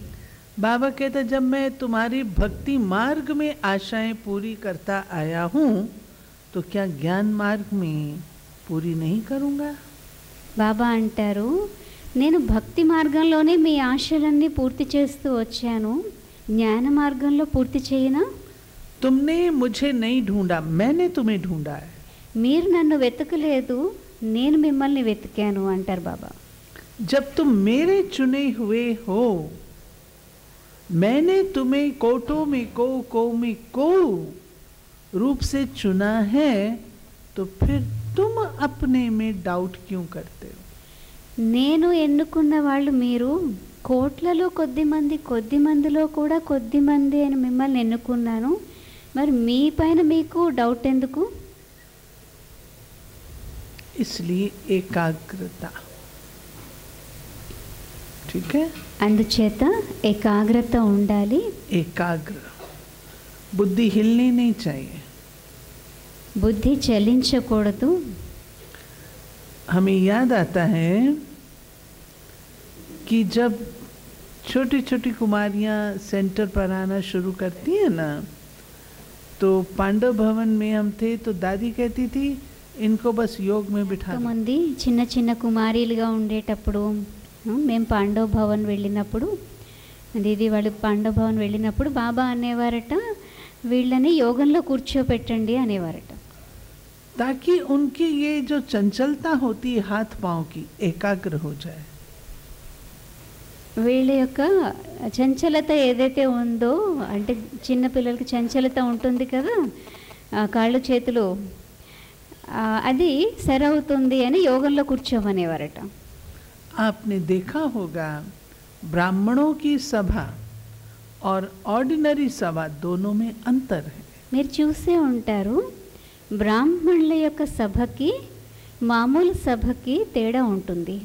बाबा कहते जब मैं तुम्हारी भक्ति मार्ग में आशाएं पूरी करता आया हूँ तो क्या ज्ञान मार्ग में पूरी नहीं करूँगा. బాబా అంటారు, నేను భక్తి మార్గంలోనే మీ ఆశలన్నీ పూర్తి చేస్తూ వచ్చాను, జ్ఞాన మార్గంలో పూర్తి చేయనా. तुमने मुझे नहीं ढूंढा, मैंने तुम्हें ढूंढा है. మీరు నన్ను వెతకలేదు, నేను మిమ్మల్ని వెతికాను అంటారు బాబా. जब तुम मेरे चुने हुए हो, मैंने तुम्हें कोटो में को में को रूप से चुना है, तो फिर तुम अपने में डाउट क्यों करते हो. నేను ఎన్నుకున్న వాళ్ళు మీరు, కోట్లలో కొద్ది మందిలో కూడా కొద్ది మంది అని మిమ్మల్ని ఎన్నుకున్నాను, మరి మీ పైన మీకు డౌట్ ఎందుకు. इसलिए एकाग्रता. ठीक है. అందుచేత ఏకాగ్రత ఉండాలి. एकाग्र. बुद्धि हिलनी नहीं चाहिए. బుద్ధి చలించకూడదు. हमें याद आता है कि जब छोटी छोटी कुमारियाँ सेंटर पर आना शुरू करती हैं ना, तो पांडव भवन में हम थे तो दादी कहती थी इनको बस योग में बिठा दो. మంది చిన్న చిన్న కుమారీలుగా ఉండేటప్పుడు మేము పాండవ భవన్ వెళ్ళినప్పుడు, ఇది వాళ్ళు పాండవ భవన్ వెళ్ళినప్పుడు బాబా అనేవారట, వీళ్ళని యోగంలో కూర్చోపెట్టండి అనేవారట. ताकि उनकी ये जो चंचलता होती है हाथ पांव की, एकाग्र हो जाए. వీళ్ళ యొక్క చంచలత ఏదైతే ఉందో, అంటే చిన్న పిల్లలకి చంచలత ఉంటుంది కదా, కాళ్ళు చేతులు, అది సరవుతుంది అని యోగంలో కూర్చోమనేవారట. आपने देखा होगा ब्राह्मणों की सभा और ऑर्डिनरी सभा दोनों में अंतर है. మీరు చూసే ఉంటారు, బ్రాహ్మణుల యొక్క సభకి మామూలు సభకి తేడా ఉంటుంది.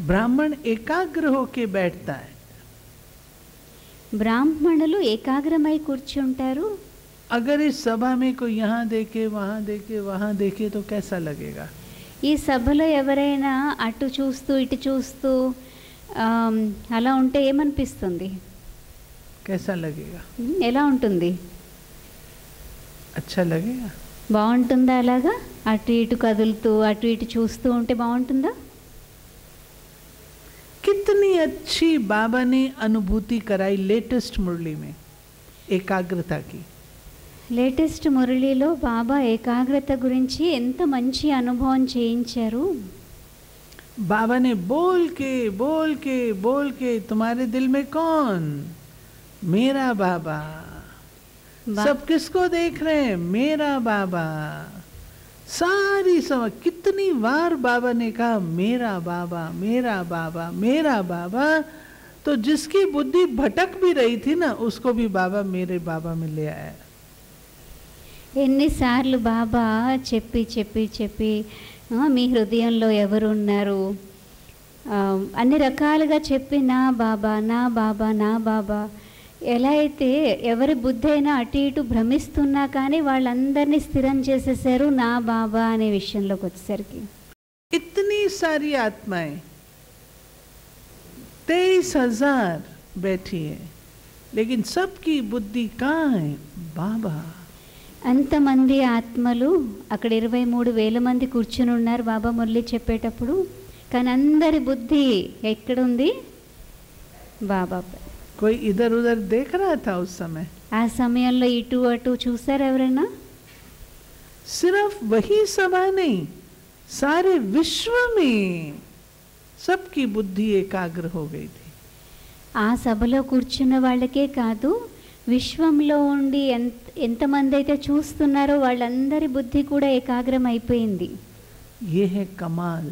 ब्राह्मण एकाग्र होके बैठता है. బ్రాహ్మణులు ఏకాగ్రమై కూర్చుంటారు. अगर इस सभा में कोई यहाँ देखे वहाँ देखे वहाँ देखे तो कैसा लगेगा? ఈ సభలో ఎవరైనా అటు చూస్తూ ఇటు చూస్తూ అలా ఉంటే ఏమనిపిస్తుంది? कैसा लगेगा? ఎలా ఉంటుంది? अच्छा लगेगा? బాగుంటుందా? అలాగా అటు ఇటు కదులుతూ అటు ఇటు చూస్తూ ఉంటే బాగుంటుందా? कितनी अच्छी बाबा ने अनुभूति कराई लेटेस्ट मुरली में एकाग्रता की. లేటెస్ట్ మురళిలో బాబా ఏకాగ్రత గురించి ఎంత మంచి అనుభవం చేయించారు. बाबा ने बोल के बोल के बोल के तुम्हारे दिल में कौन? मेरा बाबा. सब किसको देख रहे हैं? मेरा बाबा. सारी समय कितनी बार बाबा ने कहा मेरा बाबा मेरा बाबा मेरा बाबा. तो जिसकी बुद्धि भटक भी रही थी ना, उसको भी बाबा मेरे बाबा में ले आया. ఎన్నిసార్లు బాబా చెప్పి చెప్పి చెప్పి మీ హృదయంలో ఎవరు ఉన్నారు, అన్ని రకాలుగా చెప్పి నా బాబా నా బాబా నా బాబా. ఎలా అయితే ఎవరి బుద్ధి అయినా అటు ఇటు భ్రమిస్తున్నా కానీ వాళ్ళందరినీ స్థిరం చేసేసారు నా బాబా అనే విషయంలోకి వచ్చేసరికి. इतनी सारी आत्माएं 23,000 बैठी है, लेकिन सबकी बुद्धि कहाँ है? बाबा. అంతమంది ఆత్మలు అక్కడ 23,000 మంది కూర్చుని ఉన్నారు బాబా మురళి చెప్పేటప్పుడు. కానీ అందరి బుద్ధి ఎక్కడుంది? బాబా. कोई इधर उधर देख रहा था उस समय? ఆ సమయంలో ఇటు అటు చూసారు ఎవరైనా? सिर्फ वही सभा नहीं, सारे विश्व में सबकी बुद्धि एकाग्र हो गई थी. ఆ సభలో కూర్చున్న వాళ్ళకే కాదు, విశ్వంలో ఉండి ఎంతమంది అయితే చూస్తున్నారో వాళ్ళందరి బుద్ధి కూడా ఏకాగ్రం అయిపోయింది. ये है कमाल.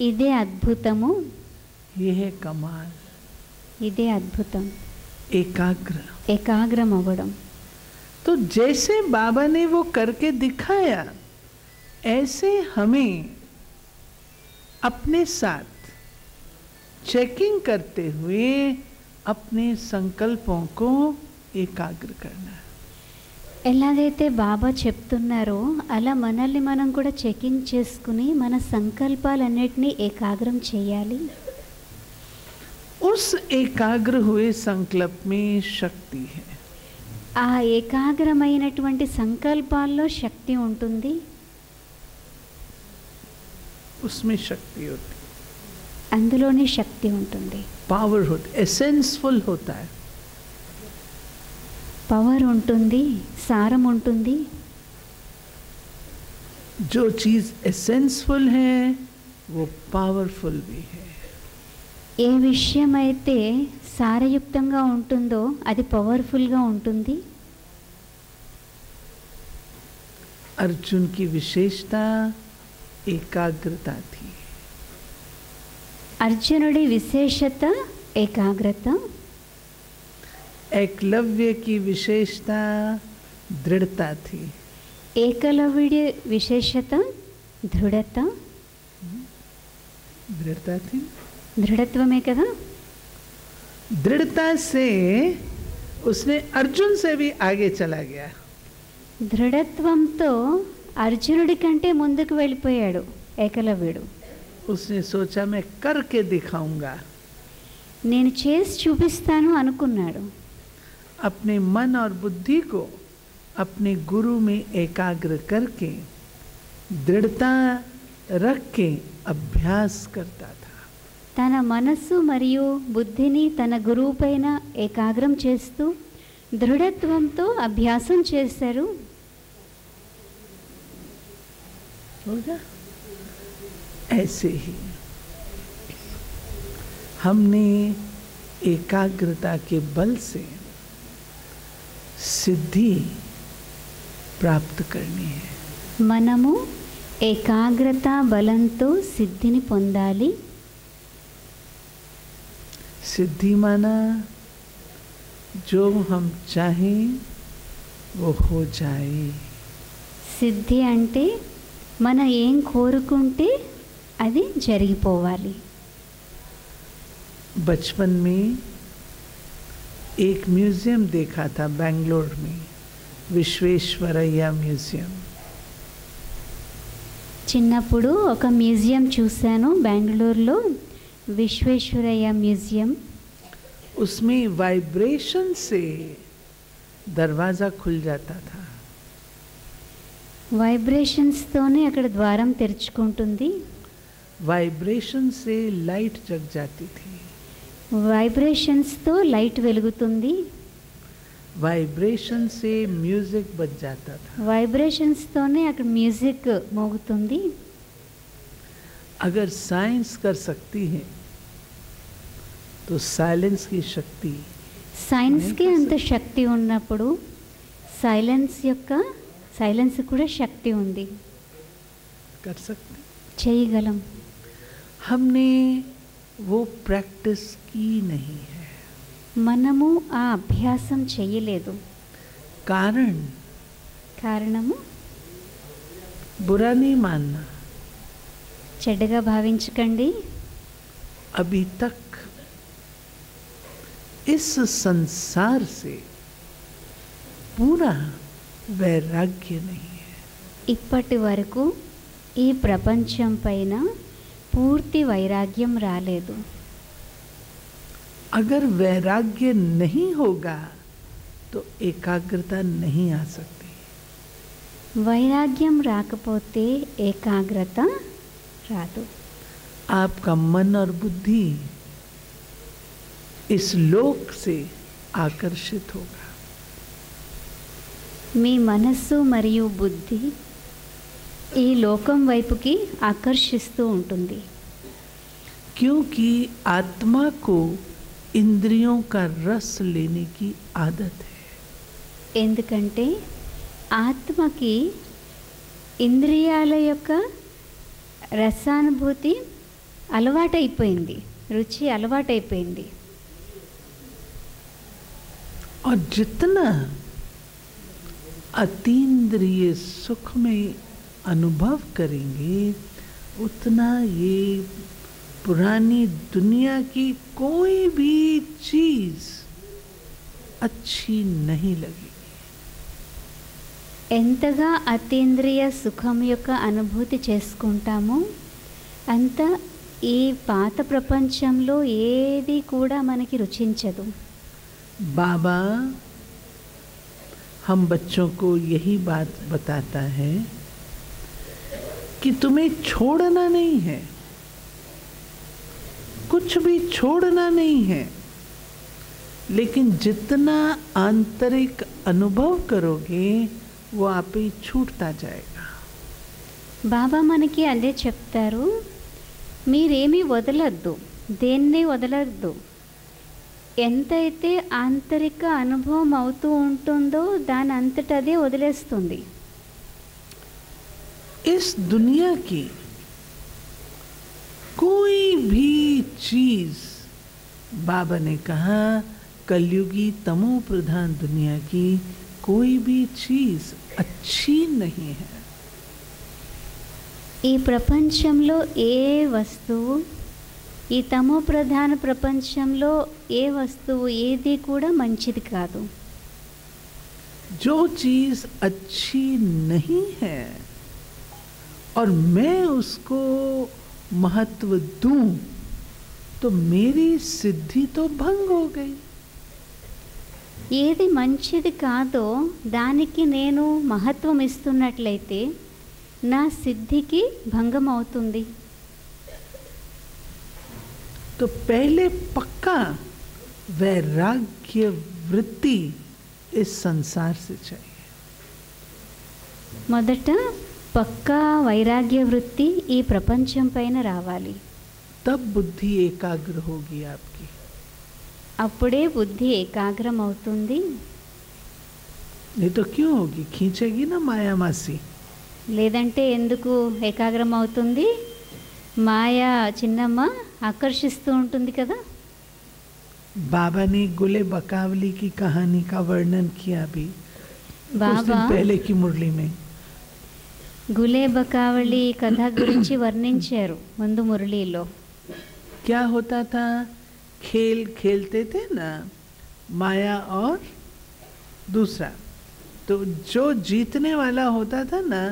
ఇదే అద్భుతము. ये है कमाल. ఇదే అద్భుతం. एकाग्र. ఏకాగ్రం అవ్వడం. तो जैसे बाबा ने वो करके दिखाया, ऐसे हमें अपने साथ चेकिंग करते हुए अपने संकल्पों को एकाग्र करना. ఎలాగైతే బాబా చెప్తున్నారో అలా మనల్ని మనం కూడా చెకింగ్ చేసుకుని మన సంకల్పాలన్నిటినీ ఏకాగ్రం చేయాలి. उस एकाग्र हुए संकल्प में शक्ति है. ఆ ఏకాగ్రమైనటువంటి సంకల్పాల్లో శక్తి ఉంటుంది. उसमें शक्ति होती, అందులోనే శక్తి ఉంటుంది. पावर होती, एसेंसफुल होता है. పవర్ ఉంటుంది, సారం ఉంటుంది. जो चीज एसेंसफुल है वो पावरफुल भी है. ఏ విషయం అయితే సారయుక్తంగా ఉంటుందో అది పవర్ఫుల్గా ఉంటుంది. अर्जुन की विशेषता एकाग्रता थी. అర్జునుడి విశేషత ఏకాగ్రత. एकलव्य की विशेषता दृढ़ता थी. ఏకలవ్యుడి విశేషత దృఢత. दृढ़ता थी. దృఢత్వమే కదా. दृढ़ता से उसने अर्जुन से भी आगे चला गया. దృఢత్వంతో అర్జునుడి కంటే ముందుకు వెళ్ళిపోయాడు ఏకలవ్యుడు. उसने सोचा मैं करके दिखाऊंगा. నేను చేసి చూపిస్తాను అనుకున్నాడు. अपने मन और बुद्धि को अपने गुरु में एकाग्र करके दृढ़ता रख के अभ्यास करता था. తన మనస్సు మరియు బుద్ధిని తన గురువు పైన ఏకాగ్రం చేస్తూ దృఢత్వంతో అభ్యాసం చేశారు. होगा ऐसे ही हमने एकाग्रता के बल से सिद्धि प्राप्त करनी है। మనము ఏకాగ్రత బలంతో సిద్ధిని పొందాలి. सिद्धि माना जो हम चाहें वो हो जाए। సిద్ధి అంటే మనం ఏం కోరుకుంటే అది జరిగిపోవాలి. बचपन में एक म्यूजियम देखा था बेंगलोर में, विश्वेश्वरैया म्यूजियम। చిన్నప్పుడు ఒక మ్యూజియం చూశాను బెంగళూరులో, విశ్వేశ్వరయ్య మ్యూజియం. उसमें वाइब्रेशन से दरवाज़ा खुल जाता था। వైబ్రేషన్స్తోనే అక్కడ ద్వారం తెరుచుకుంటుంది. वाइब्रेशन से लाइट जग जाती थी। వైబ్రేషన్స్తో లైట్ వెలుగుతుంది. वाइब्रेशन से म्यूजिक बज जाता था। వైబ్రేషన్స్తోనే అక్కడ మ్యూజిక్ మోగుతుంది. अगर साइंस कर सकती है तो साइलेंस की शक्ति సైన్స్కి అంత శక్తి ఉన్నప్పుడు సైలెన్స్ కూడా శక్తి ఉంది, कर सकते। చేయగలం. हमने वो प्रैक्टिस की नहीं है। మనము ఆ అభ్యాసం చేయలేదు. కారణము बुरा नहीं मानना, చెడ్డగా భావించకండి. अभी तक इस संसार से पूरा वैराग्य नहीं है। ఇప్పటి వరకు ఈ ప్రపంచం పైన పూర్తి వైరాగ్యం రాలేదు. अगर वैराग्य नहीं होगा तो एकाग्रता नहीं आ सकती। వైరాగ్యం రాకపోతే ఏకాగ్రత రాదు. आपका मन और बुद्धि इस लोक से आकर्षित होगा। మీ మనస్సు మరియు బుద్ధి ఈ లోకం వైపుకి ఆకర్షిస్తూ ఉంటుంది. क्योंकि आत्मा को इंद्रियों का रस लेने की आदत है। ఎందుకంటే ఆత్మకి ఇంద్రియాల యొక్క రసానుభూతి అలవాటైపోయింది, రుచి అలవాటైపోయింది. और जितना अतीन्द्रिय सुख में अनुभव करेंगे उतना ये पुरानी दुनिया की कोई भी चीज अच्छी नहीं लगेगी। ఎంతగా అతీంద్రియ సుఖం యొక్క అనుభూతి చేసుకుంటామో అంత ఈ పాత ప్రపంచంలో ఏది కూడా మనకి రుచించదు. बाबा हम बच्चों को यही बात बताता है कि तुम्हें छोड़ना नहीं है, कुछ भी छोड़ना नहीं है, लेकिन जितना आंतरिक अनुभव करोगे वो आप ही छूटता जाएगा। బాబా మనకి అదే చెప్తారు, మీరేమీ వదలద్దు, దేన్ని వదలద్దు. ఎంతైతే ఆంతరిక అనుభవం అవుతూ ఉంటుందో దాని అంతటా అదే వదిలేస్తుంది. इस दुनिया की कोई भी चीज, बाबा ने कहा कलयुगी तमो प्रधान दुनिया की कोई भी चीज अच्छी नहीं है। ఈ ప్రపంచంలో ఏ వస్తువు, ఈ తమో ప్రధాన ప్రపంచంలో ఏ వస్తువు ఏది కూడా మంచిది కాదు. जो चीज अच्छी नहीं है और मैं उसको महत्व दूं तो मेरी सिद्धि तो भंग हो गई। ఏది మంచిది కాదో దానికి నేను మహత్వం ఇస్తున్నట్లయితే నా సిద్ధికి భంగం అవుతుంది. तो पहले पक्का वैराग्य वृत्ति इस संसार से चाहिए। మొదట పక్కా వైరాగ్య వృత్తి ఈ ప్రపంచం పైన రావాలి. तब बुद्धि एकाग्र होगी आपकी। అప్పుడే బుద్ధి ఏకాగ్రం అవుతుంది. नहीं तो क्यों होगी, खींचेगी ना माया मासी. లేదంటే ఎందుకు ఏకాగ్రం అవుతుంది? మాయా చిన్నమ్మ ఆకర్షిస్తూ ఉంటుంది కదా. बाबा ने गुले बकावली की कहानी का वर्णन किया अभी कुछ दिन बाबा पहले की मुरली में. గులే బకావళి కథ గురించి వర్ణించారు ముందు మురళీలో. क्या होता था, खेल खेलते थे ना माया और दूसरा, तो जो जीतने वाला होता था ना,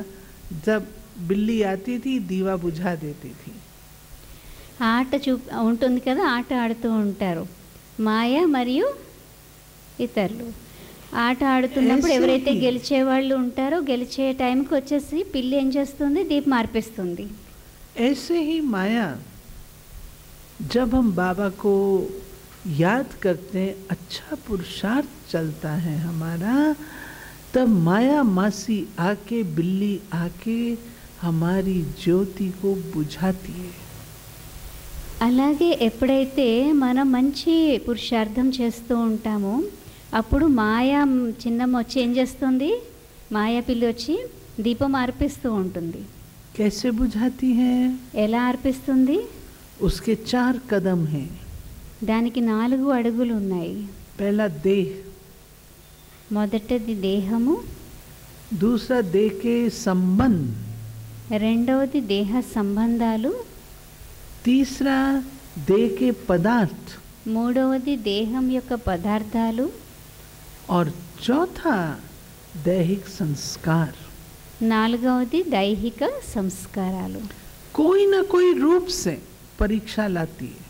जब बिल्ली आती थी दीवा बुझा देती थी. ఆట ఉంటుంది కదా, ఆట ఆడుతూ ఉంటారు మాయ మరియు ఇతరులు. ఆట ఆడుతున్నప్పుడు ఎవరైతే గెలిచే వాళ్ళు ఉంటారో గెలిచే టైంకి వచ్చేసి పిల్లి ఏం చేస్తుంది, దీపం మార్పిస్తుంది. ऐसे ही माया जब हम बाबा को याद करते हैं, अच्छा पुरुषार्थ चलता है हमारा, तब माया मासी आके बिल्ली आके हमारी ज्योति को बुझाती है. అలాగే ఎప్పుడైతే మనం మంచి పురుషార్థం చేస్తూ ఉంటామో అప్పుడు మాయా చిన్నమ్మ వచ్చి ఏం చేస్తుంది, మాయా పిల్లి వచ్చి దీపం అర్పిస్తూ ఉంటుంది. कैसे बुझाती है? ఎలా అర్పిస్తుంది? उसके 4 कदम हैं. దానికి 4 అడుగులు ఉన్నాయి. पहला देह, మొదటిది దేహము, दूसरा देह के संबंध, రెండవది దేహ సంబంధాలు, तीसरा देह के पदार्थ, మూడవది దేహం యొక్క పదార్థాలు, और चौथा दैहिक संस्कार. నాలుగవది దైహిక సంస్కారాలు. कोई ना कोई रूप से परीक्षा लाती है.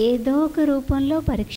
ఏదో ఒక రూపంలో పరీక్ష